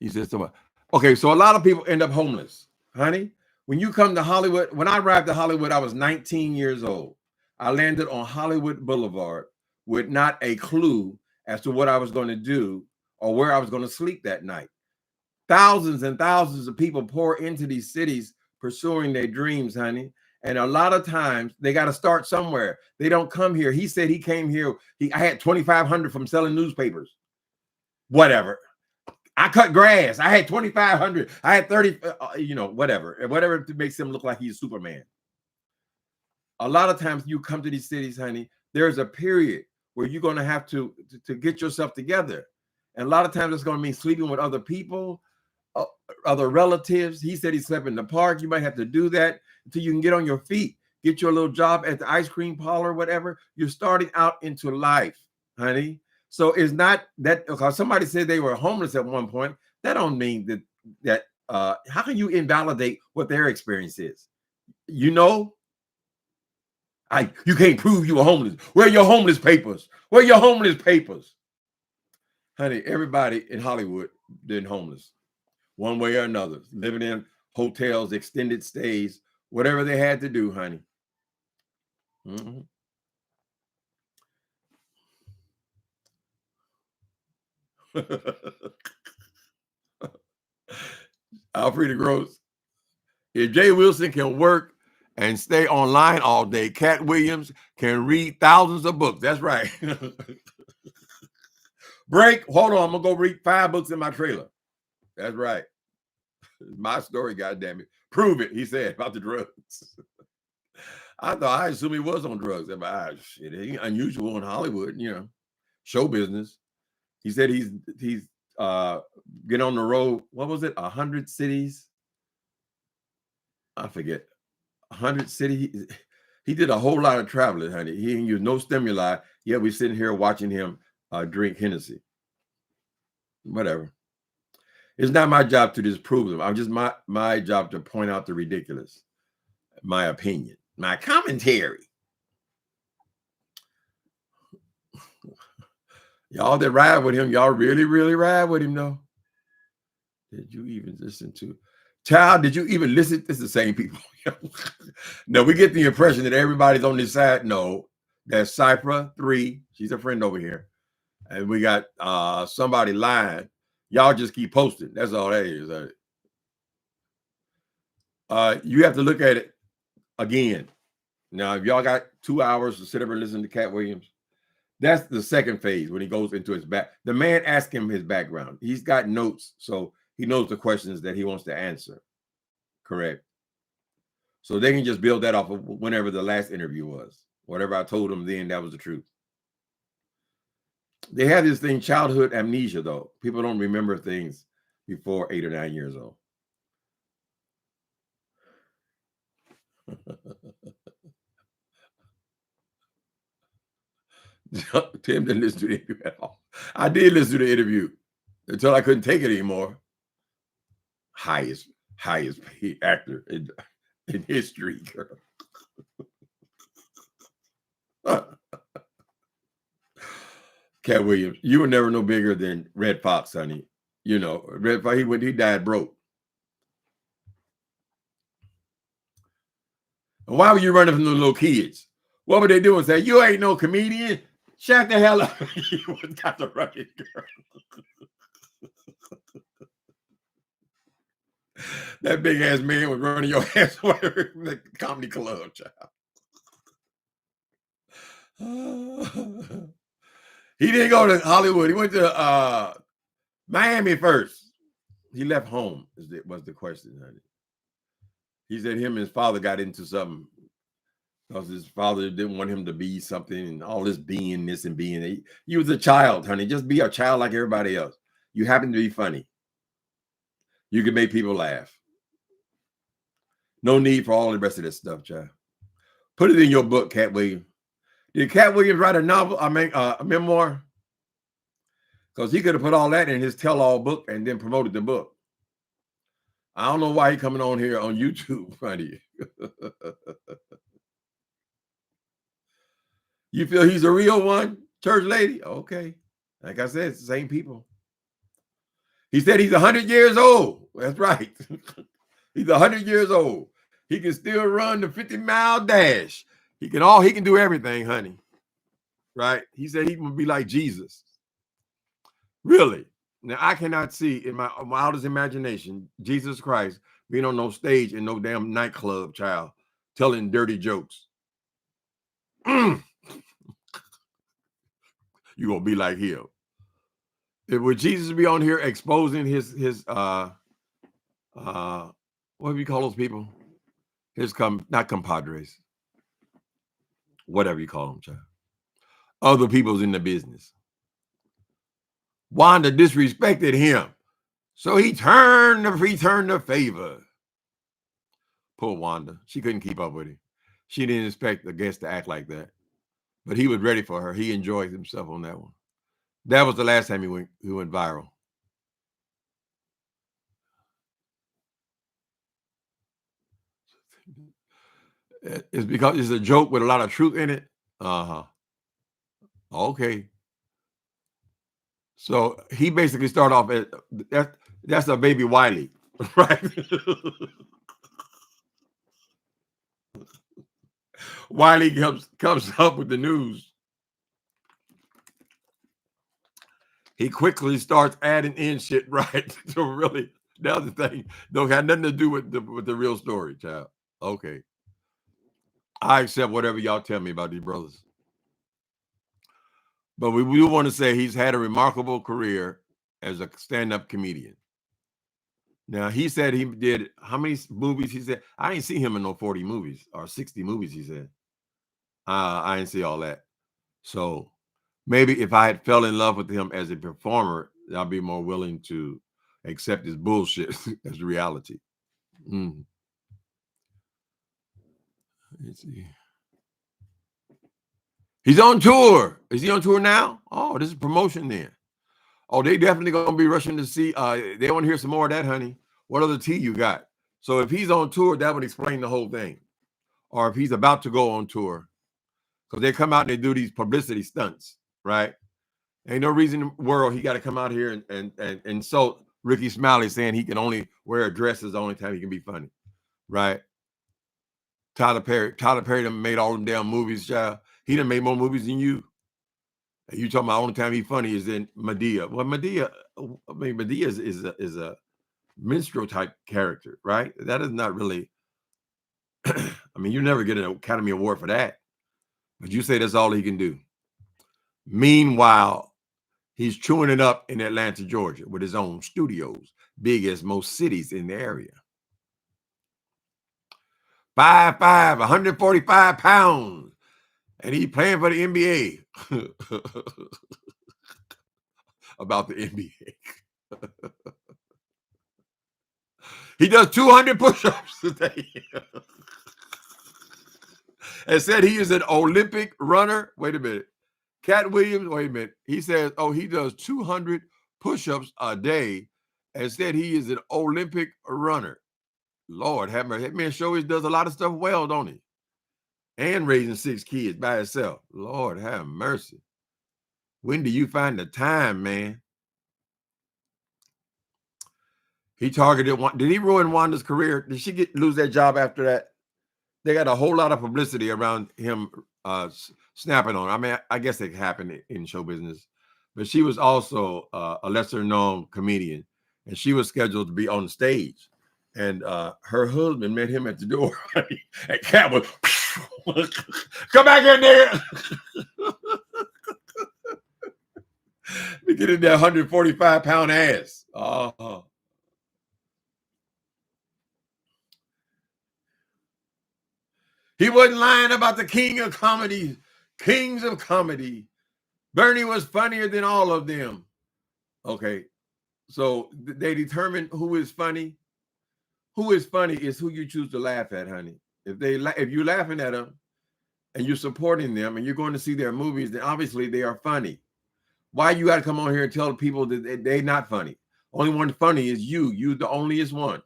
Speaker 1: He said so much. Okay, so a lot of people end up homeless. Honey, when you come to Hollywood, when I arrived to Hollywood, I was 19 years old. I landed on Hollywood Boulevard with not a clue as to what I was going to do or where I was going to sleep that night. Thousands and thousands of people pour into these cities pursuing their dreams, honey. And a lot of times they got to start somewhere. They don't come here. He said he came here. I had 2,500 from selling newspapers. Whatever. I cut grass. I had 2,500. I had 30, whatever makes him look like he's Superman. A lot of times you come to these cities, honey, there's a period where you're going to have to get yourself together. And a lot of times it's going to mean sleeping with other people, other relatives. He said he slept in the park. You might have to do that until you can get on your feet, get your little job at the ice cream parlor, whatever. You're starting out into life, honey. So it's not that because somebody said they were homeless at one point. That don't mean that how can you invalidate what their experience is? You know, you can't prove you were homeless. Where are your homeless papers? Where are your homeless papers? Honey, everybody in Hollywood been homeless one way or another, living in hotels, extended stays, whatever they had to do, honey. Mm-hmm. Alfreda Gross. If Jay Wilson can work and stay online all day, Katt Williams can read thousands of books. That's right. Break. Hold on. I'm going to go read 5 books in my trailer. That's right. My story, goddammit. Prove it, he said, about the drugs. I assume he was on drugs. Shit, it ain't unusual in Hollywood, show business. He said he's get on the road. What was it? 100 cities. I forget. 100 cities. He did a whole lot of traveling, honey. He didn't use no stimuli. Yet we're sitting here watching him drink Hennessy. Whatever. It's not my job to disprove them. I'm just my job to point out the ridiculous. My opinion, my commentary. Y'all that ride with him, y'all really, really ride with him, though. Did you even listen to? Child, did you even listen? It's the same people. No, we get the impression that everybody's on this side. No, that's Cypher 3. She's a friend over here. And we got somebody lying. Y'all just keep posting. That's all that is. You have to look at it again. Now, if y'all got 2 hours to sit up and listen to Katt Williams, that's the second phase when he goes into his back. The man asked him his background. He's got notes, so he knows the questions that he wants to answer. Correct. So they can just build that off of whenever the last interview was. Whatever I told them then, that was the truth. They have this thing, childhood amnesia, though. People don't remember things before 8 or 9 years old. Tim didn't listen to the interview at all. I did listen to the interview until I couldn't take it anymore. Highest paid actor in history, girl. Katt Williams, you were never no bigger than Red Fox, honey. You know, he died broke. And why were you running from the little kids? What were they doing? Say, you ain't no comedian. Shut the hell up. You got the rugged girl. That big ass man was running your ass away from the comedy club, child. He didn't go to Hollywood. He went to Miami first. He left home, was the question, honey. He said him and his father got into something because his father didn't want him to be something and all this being this and being. He was a child, honey. Just be a child like everybody else. You happen to be funny. You can make people laugh. No need for all the rest of this stuff, child. Put it in your book, KATT Williams. Did KATT Williams write a novel? A memoir? Because he could have put all that in his tell-all book and then promoted the book. I don't know why he's coming on here on YouTube, honey. You feel he's a real one, church lady? Okay. Like I said, it's the same people. He said he's 100 years old. That's right. He's 100 years old. He can still run the 50-mile dash. He can do everything, honey. Right? He said he would be like Jesus. Really? Now, I cannot see in my wildest imagination Jesus Christ being on no stage in no damn nightclub, child, telling dirty jokes. You're going to be like him. Would Jesus be on here exposing his what do you call those people? Not compadres. Whatever you call them, child. Other people's in the business. Wanda disrespected him. So he turned the favor. Poor Wanda. She couldn't keep up with him. She didn't expect the guest to act like that. But he was ready for her. He enjoyed himself on that one. That was the last time he went viral. It's because it's a joke with a lot of truth in it. Uh-huh. Okay. So he basically started off as that's a baby Wiley, right? Wiley comes up with the news. He quickly starts adding in shit, right? So really, the other thing don't have nothing to do with the real story, child. Okay. I accept whatever y'all tell me about these brothers. But we do want to say he's had a remarkable career as a stand-up comedian. Now, he said he did how many movies? He said, I didn't see him in no 40 movies or 60 movies, he said. I didn't see all that. So maybe if I had fell in love with him as a performer, I'd be more willing to accept his bullshit as reality. Let's see. He's on tour. Is he on tour now? Oh, this is promotion then. Oh, they definitely gonna be rushing to see. They want to hear some more of that, honey. What other tea you got? So if he's on tour, that would explain the whole thing. Or if he's about to go on tour, because they come out and they do these publicity stunts, right? Ain't no reason in the world he got to come out here and insult Ricky Smiley, saying he can only wear a dress is the only time he can be funny, right? Tyler Perry done made all them damn movies, child. He done made more movies than you. And you talking about the only time he's funny is in Medea. Well, Medea is a minstrel type character, right? That is not really. I mean, you never get an Academy Award for that. But you say that's all he can do. Meanwhile, he's chewing it up in Atlanta, Georgia, with his own studios, big as most cities in the area. 5'5", 145 pounds, and he's playing for the NBA. About the NBA. He does 200 push-ups today. And said he is an Olympic runner. Wait a minute. KATT Williams, wait a minute. He says, he does 200 push-ups a day and said he is an Olympic runner. Lord have mercy. That man sure does a lot of stuff well, don't he? And raising 6 kids by himself. Lord have mercy. When do you find the time, man? He targeted one. Did he ruin Wanda's career? Did she lose that job after that? They got a whole lot of publicity around him snapping on her. I mean, I guess it happened in show business, but she was also a lesser known comedian, and she was scheduled to be on stage. And her husband met him at the door. And Kat was, come back in there. We get in that 145-pound ass. Oh. He wasn't lying about the king of comedy, kings of comedy. Bernie was funnier than all of them. Okay, so they determine who is funny. Who is funny is who you choose to laugh at, honey. If you're laughing at them and you're supporting them and you're going to see their movies, then obviously they are funny. Why you got to come on here and tell people that they're not funny? Only one funny is you. You the onlyest one.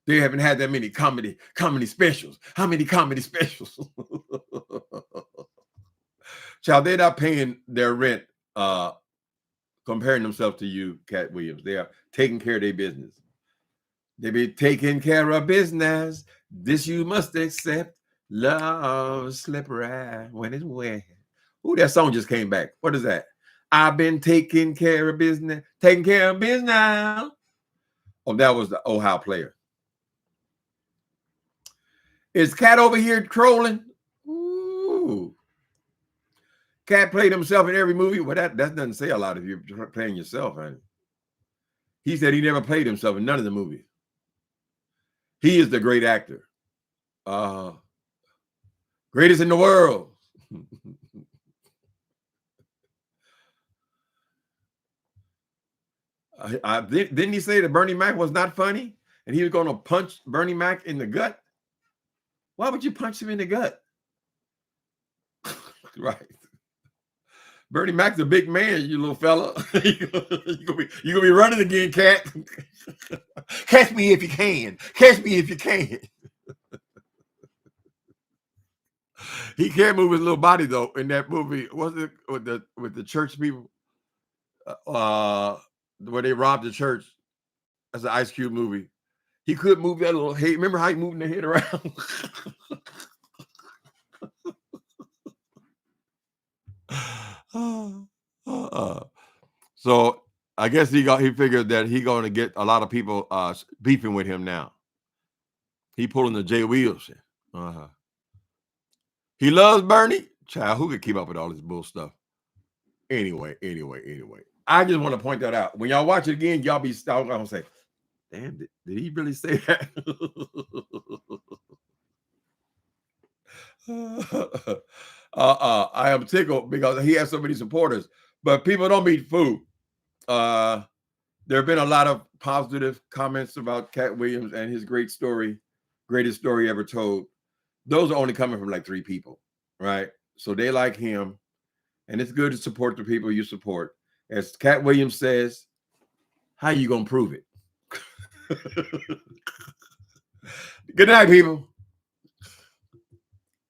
Speaker 1: They haven't had that many comedy specials. How many comedy specials? Child, they're not paying their rent comparing themselves to you, KATT Williams. They are taking care of their business. They be taking care of business. This you must accept. Love slippery when it's wet. Ooh, that song just came back. What is that? I've been taking care of business. Taking care of business. Oh, that was the Ohio Player. Is KATT over here trolling? Ooh. KATT played himself in every movie. Well, that doesn't say a lot if you're playing yourself, honey. He said he never played himself in none of the movies. He is the great actor. Greatest in the world. Didn't he say that Bernie Mac was not funny? And he was going to punch Bernie Mac in the gut? Why would you punch him in the gut? Right. Bernie Mac's a big man, you little fella. You're gonna be running again, KATT. Catch me if you can. Catch me if you can. He can't move his little body though. In that movie, was it with the church people? Where they robbed the church. That's an Ice Cube movie. He could move that little head. Remember how he moved the head around? So I guess he figured that he going to get a lot of people beefing with him now. He pulling the Jay Wheels. He loves Bernie. Child, who could keep up with all this bull stuff? Anyway. I just want to point that out. When y'all watch it again, y'all be I'm gonna say, damn, did he really say that? I am tickled because he has so many supporters, but people don't eat food. There have been a lot of positive comments about KATT Williams and his greatest story ever told. Those are only coming from like 3 people, right? So they like him, and it's good to support the people you support. As KATT Williams says, how you gonna prove it? Good night, people.